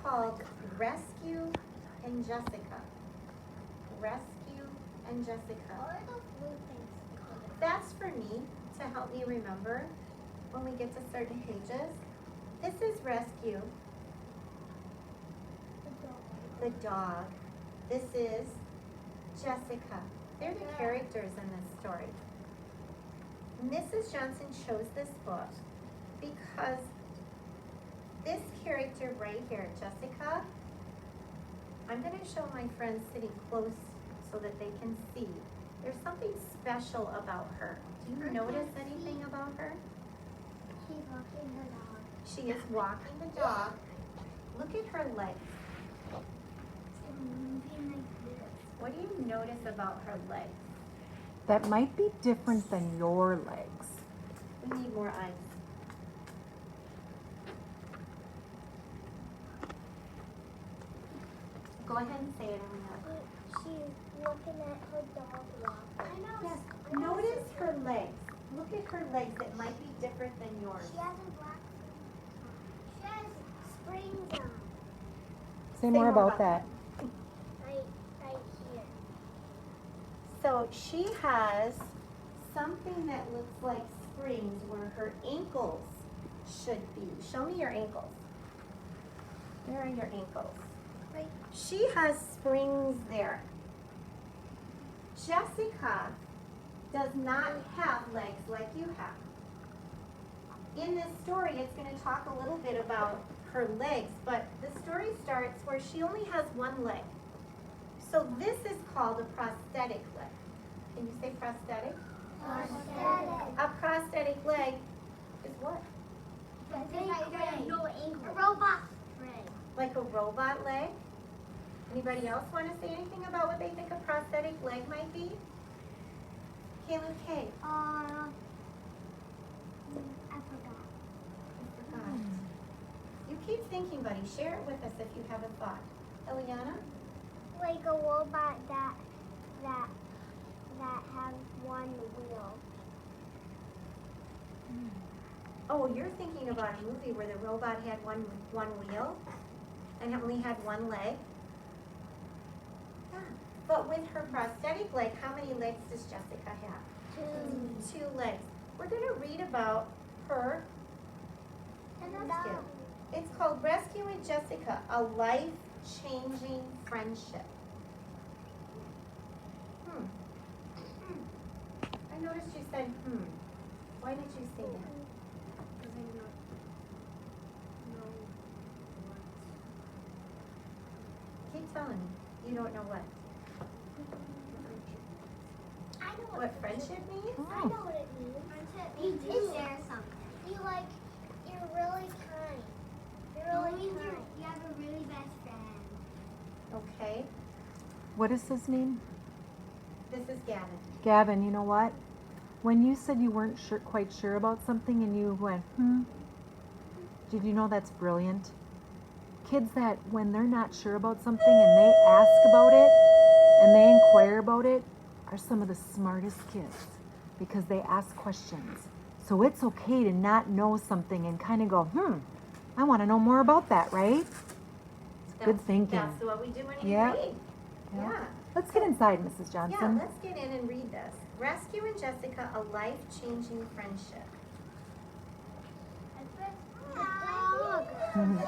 called Rescue and Jessica. Rescue and Jessica. What are those blue things? That's for me to help me remember when we get to certain pages. This is Rescue, the dog. This is Jessica. They're the characters in this story. Mrs. Johnson chose this book because this character right here, Jessica, I'm going to show my friends sitting close so that they can see. There's something special about her. Do you notice anything about her? She's walking the dog. She is walking the dog. Look at her legs. She's moving like this. What do you notice about her legs? That might be different than your legs. We need more eyes. Go ahead and say it, Elena. She's looking at her dog walk. I know. Yes. Notice her legs. Look at her legs that might be different than yours. She has a black. She has springs on. Say more about that. Right here. So she has something that looks like springs where her ankles should be. Show me your ankles. Where are your ankles? Right. She has springs there. Jessica does not have legs like you have. In this story, it's going to talk a little bit about her legs, but the story starts where she only has one leg. So this is called a prosthetic leg. Can you say prosthetic? Prosthetic. A prosthetic leg is what? A robot leg. Like a robot leg? Anybody else want to say anything about what they think a prosthetic leg might be? Caleb K. I forgot. You keep thinking, buddy. Share it with us if you have a thought. Eliana? Like a robot that has one wheel. Oh, you're thinking about a movie where the robot had one wheel and it only had one leg? Yeah. But with her prosthetic leg, how many legs does Jessica have? Two legs. We're going to read about her and rescue. It's called Rescue with Jessica, a life-changing friendship. I noticed you said, Why did you say that? Keep telling me. You don't know what? I know What friendship means? I know what it means. Friendship means you share something. You're really kind. You're really kind. You have a really best friend. Okay. What is his name? This is Gavin. Gavin, you know what? When you said you weren't quite sure about something and you went, did you know that's brilliant? Kids that when they're not sure about something and they ask about it and they inquire about it are some of the smartest kids because they ask questions. So it's okay to not know something and kind of go, I want to know more about that, right? It's good thinking. That's what we do when we Yeah. read. Yeah. Let's get inside, Mrs. Yeah, Johnson. let's get in and read this. Rescue and Jessica, a life-changing friendship. There's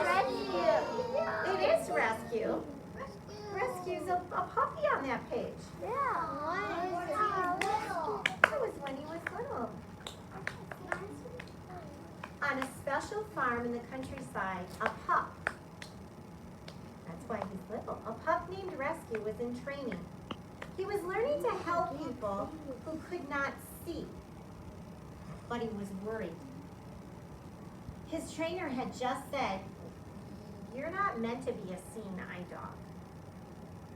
Rescue. It is Rescue. Rescue's a puppy on that page. Yeah. That was when he was little. On a special farm in the countryside, a pup. That's why he's little. A pup named Rescue was in training. He was learning to help people who could not see, but he was worried. His trainer had just said, "You're not meant to be a seeing eye dog."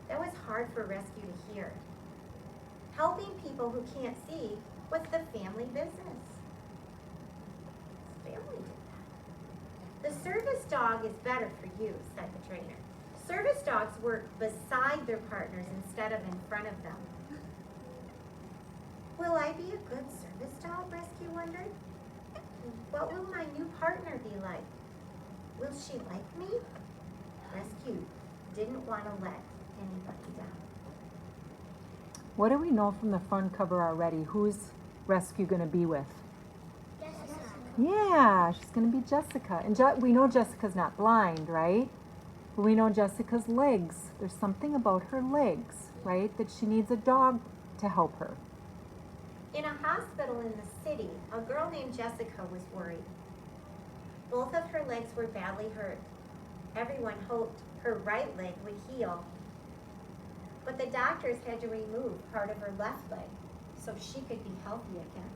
That was hard for Rescue to hear. Helping people who can't see was the family business. His family did that. "The service dog is better for you," said the trainer. Service dogs work beside their partners instead of in front of them. "Will I be a good service dog?" Rescue wondered. "What will my new partner be like?" Will she like me? Rescue didn't want to let anybody down. What do we know from the front cover already? Who's Rescue going to be with? Jessica. Yeah, she's going to be Jessica. And we know Jessica's not blind, right? But we know Jessica's legs. There's something about her legs, right? That she needs a dog to help her. In a hospital in the city, a girl named Jessica was worried. Both of her legs were badly hurt. Everyone hoped her right leg would heal. But the doctors had to remove part of her left leg so she could be healthy again.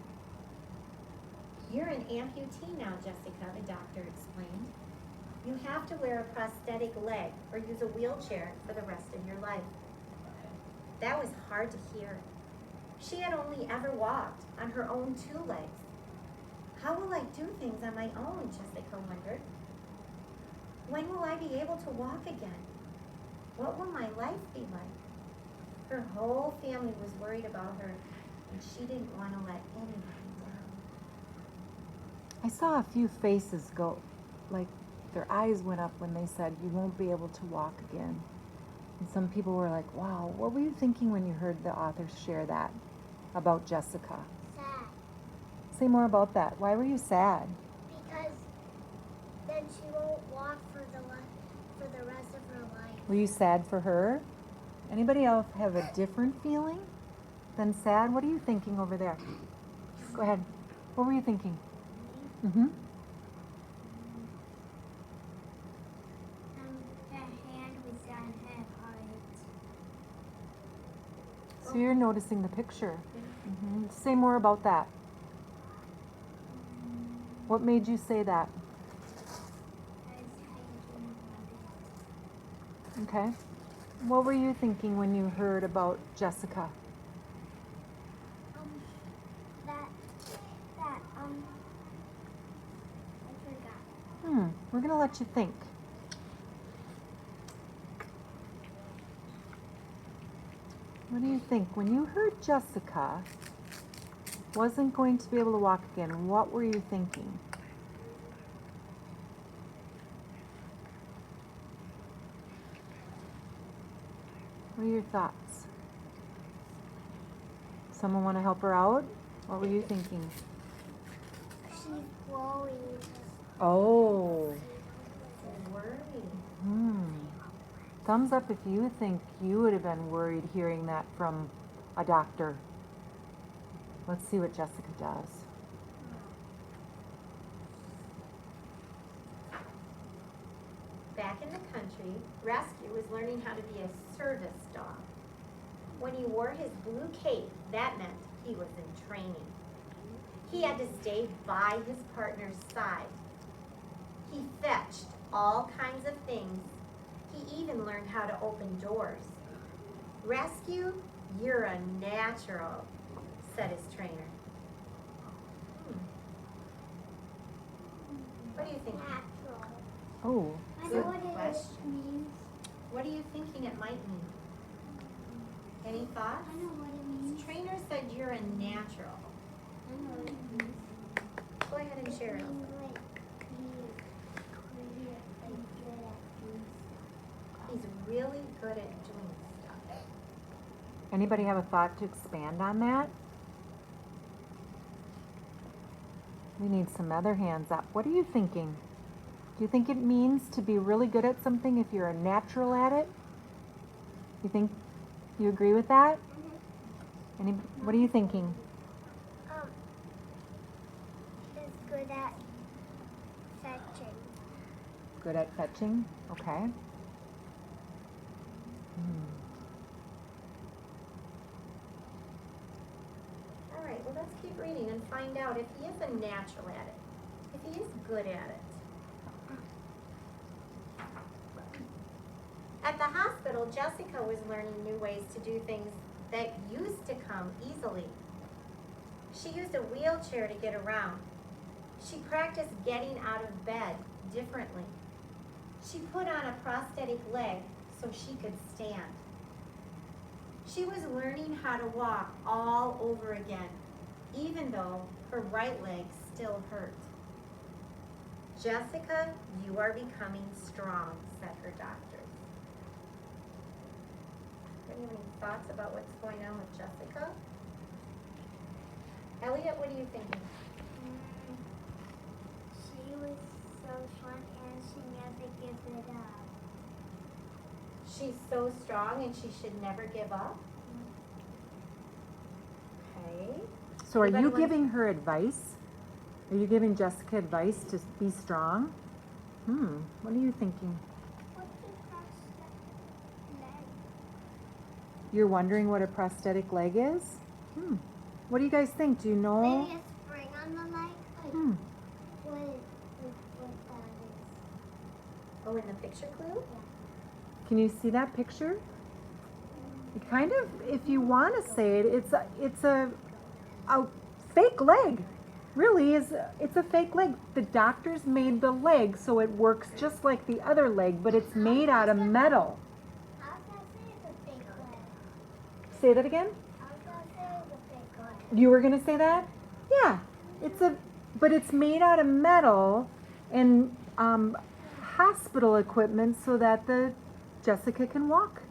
You're an amputee now, Jessica, the doctor explained. You have to wear a prosthetic leg or use a wheelchair for the rest of your life. That was hard to hear. She had only ever walked on her own 2 legs. How will I do things on my own, Jessica wondered. When will I be able to walk again? What will my life be like? Her whole family was worried about her, and she didn't want to let anybody down. I saw a few faces go, like their eyes went up when they said, you won't be able to walk again. And some people were like, wow, what were you thinking when you heard the authors share that about Jessica? Sad. Say more about that. Why were you sad? Because then she won't walk for the rest of her life. Were you sad for her? Anybody else have a different feeling than sad? What are you thinking over there? Go ahead. What were you thinking? Mm-hmm. Her hand was on her heart. So you're noticing the picture. Mm-hmm. Say more about that. What made you say that? I was thinking about it. Okay. What were you thinking when you heard about Jessica? I forgot. We're going to let you think. What do you think? When you heard Jessica wasn't going to be able to walk again, what were you thinking? What are your thoughts? Someone want to help her out? What were you thinking? She's worried. Oh. Worried. Thumbs up if you think you would have been worried hearing that from a doctor. Let's see what Jessica does. Back in the country, Rescue was learning how to be a service dog. When he wore his blue cape, that meant he was in training. He had to stay by his partner's side. He fetched all kinds of things. He even learned how to open doors. Rescue, you're a natural, said his trainer. What do you think? Natural. Oh. I Good know what it question. means. What are you thinking it might mean? Any thoughts? I know what it His means. trainer said you're a natural. I know what it means. Go ahead and share it. He's really good at doing stuff. Anybody have a thought to expand on that? We need some other hands up. What are you thinking? Do you think it means to be really good at something if you're a natural at it? You agree with that? What are you thinking? Is good at fetching. Good at fetching? Okay. All right, well, let's keep reading and find out if he is a natural at it, if he is good at it. At the hospital, Jessica was learning new ways to do things that used to come easily. She used a wheelchair to get around. She practiced getting out of bed differently. She put on a prosthetic leg so she could stand. She was learning how to walk all over again, even though her right leg still hurt. Jessica, you are becoming strong, said her doctors. Do you have any thoughts about what's going on with Jessica? Elliot, what are you thinking? She was so strong and she never gives it up. She's so strong and she should never give up? Okay. So are Anybody you want- giving her advice? Are you giving Jessica advice to be strong? What are you thinking? What's the prosthetic leg? You're wondering what a prosthetic leg is? What do you guys think? Do you know? Maybe a spring on the leg? Like, what that is. Oh, in the picture clue? Can you see that picture? It kind of, if you want to say it, it's a fake leg. Really it's a fake leg. The doctors made the leg so it works just like the other leg, but it's made out of metal. I was gonna say it's a fake leg. Say that again? I was gonna say it's a fake leg. You were gonna say that? Yeah. But it's made out of metal and hospital equipment so that the Jessica can walk.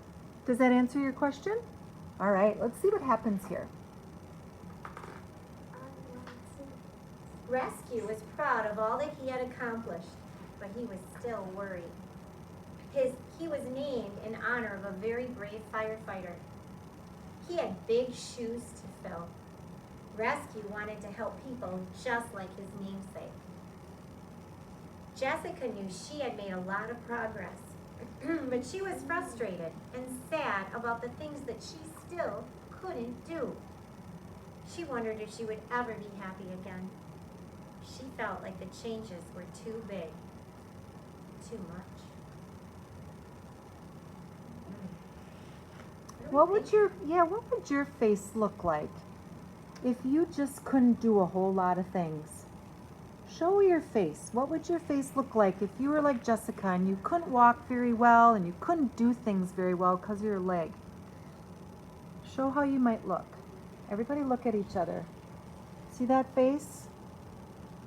Does that answer your question? All right, let's see what happens here. Rescue was proud of all that he had accomplished, but he was still worried. He was named in honor of a very brave firefighter. He had big shoes to fill. Rescue wanted to help people just like his namesake. Jessica knew she had made a lot of progress, but she was frustrated and sad about the things that she still couldn't do. She wondered if she would ever be happy again. She felt like the changes were too big, too much. What would your face look like if you just couldn't do a whole lot of things? Show your face. What would your face look like if you were like Jessica and you couldn't walk very well and you couldn't do things very well because of your leg? Show how you might look. Everybody look at each other. See that face?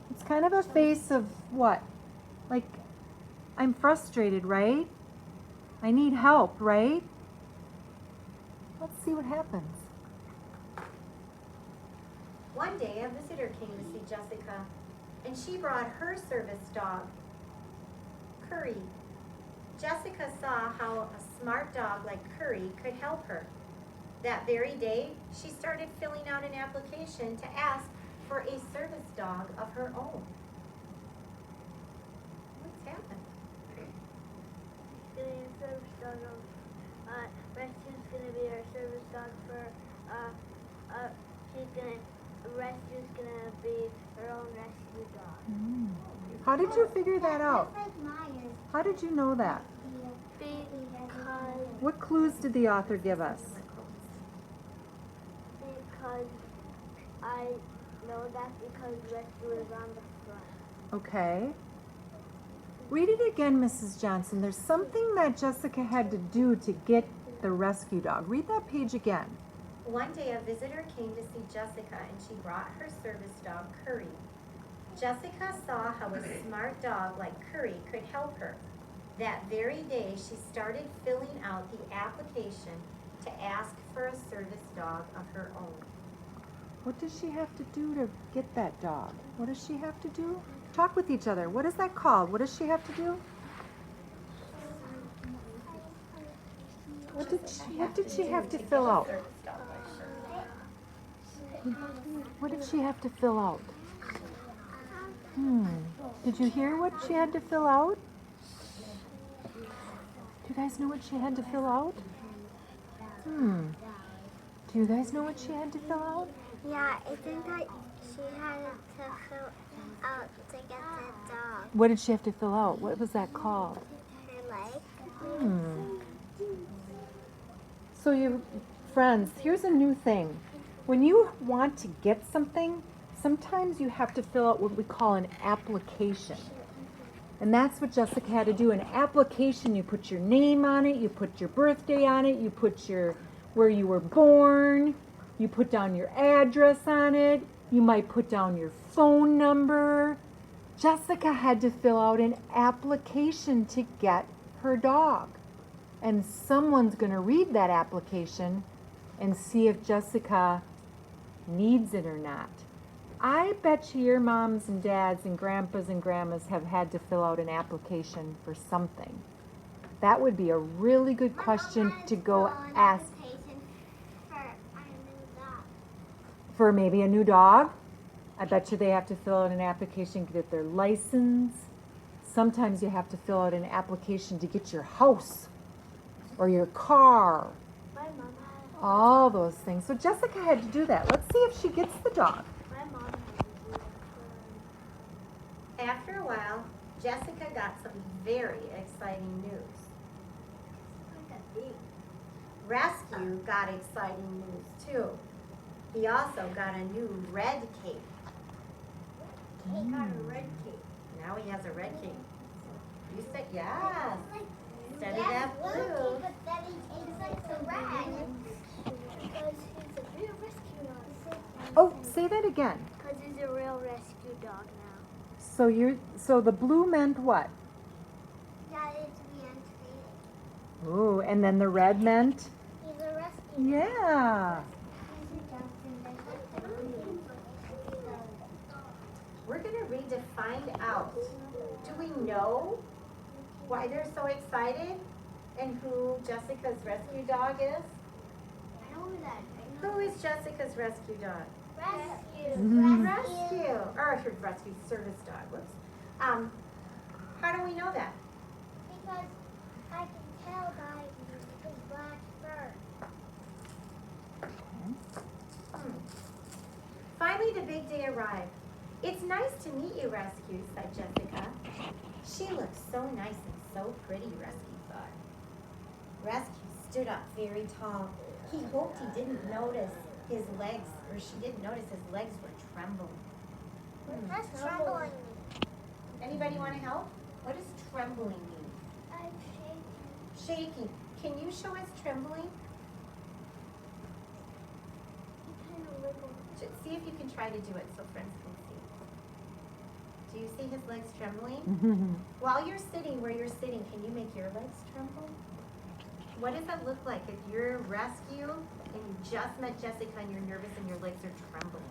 It's kind of a face of what? Like, I'm frustrated, right? I need help, right? Let's see what happens. One day, a visitor came to see Jessica, and she brought her service dog, Curry. Jessica saw how a smart dog like Curry could help her. That very day, she started filling out an application to ask for a service dog of her own. What's happened? Getting a service dog of Rescue's gonna be our service dog for Rescue's gonna be her own rescue dog. How did you figure that out? That's like Myers. How did you know that? Because What clues did the author give us? I know that because Rescue is on the front. Okay. Read it again, Mrs. Johnson. There's something that Jessica had to do to get the rescue dog. Read that page again. One day, a visitor came to see Jessica, and she brought her service dog, Curry. Jessica saw how a smart dog like Curry could help her. That very day, she started filling out the application to ask for a service dog of her own. What does she have to do to get that dog? What does she have to do? Talk with each other. What is that called? What does she have to do? What did she have to fill out? What did she have to fill out? Did you hear what she had to fill out? Do you guys know what she had to fill out? Do you guys know what she had to fill out? Yeah, I think that she had to fill out to get the dog. What did she have to fill out? What was that called? Her leg. So you, friends, here's a new thing. When you want to get something, sometimes you have to fill out what we call an application. And that's what Jessica had to do. An application, you put your name on it, you put your birthday on it, you put where you were born, you put down your address on it, you might put down your phone number. Jessica had to fill out an application to get her dog. And someone's going to read that application and see if Jessica needs it or not. I bet you your moms and dads and grandpas and grandmas have had to fill out an application for something. That would be a really good question to go ask for maybe a new dog. I bet you they have to fill out an application to get their license. Sometimes you have to fill out an application to get your house or your car. My mom had All those things. So Jessica had to do that. Let's see if she gets the dog. my mom had to do it. After a while, Jessica got some very exciting news. Rescue got exciting news too. He also got a new red cape. He got a red cape. Now he has a red cape. You said yes. Instead of that blue. But then it's like the red. Because he's a real rescue dog. Oh, say that again. Because he's a real rescue dog now. So the blue meant what? That is to be untreated. Ooh, and then the red meant? He's a rescue dog. Yeah. We're going to read to find out. Do we know why they're so excited and who Jessica's rescue dog is? I know that. Who is Jessica's rescue dog? Rescue. Mhm. Rescue. Or her rescue service dog. Whoops. How do we know that? Because I can tell by his black fur. Finally, the big day arrived. It's nice to meet you, Rescue, said Jessica. She looks so nice and so pretty, Rescue thought. Rescue stood up very tall. He hoped he didn't notice his legs, or she didn't notice his legs were trembling. That's trembling. Anybody want to help? What does trembling mean? I'm shaking. Shaking. Can you show us trembling? He kind of wiggled. See if you can try to do it so friends can see. Do you see his legs trembling? While you're sitting where you're sitting, can you make your legs tremble? What does that look like if you're rescue and you just met Jessica and you're nervous and your legs are trembling?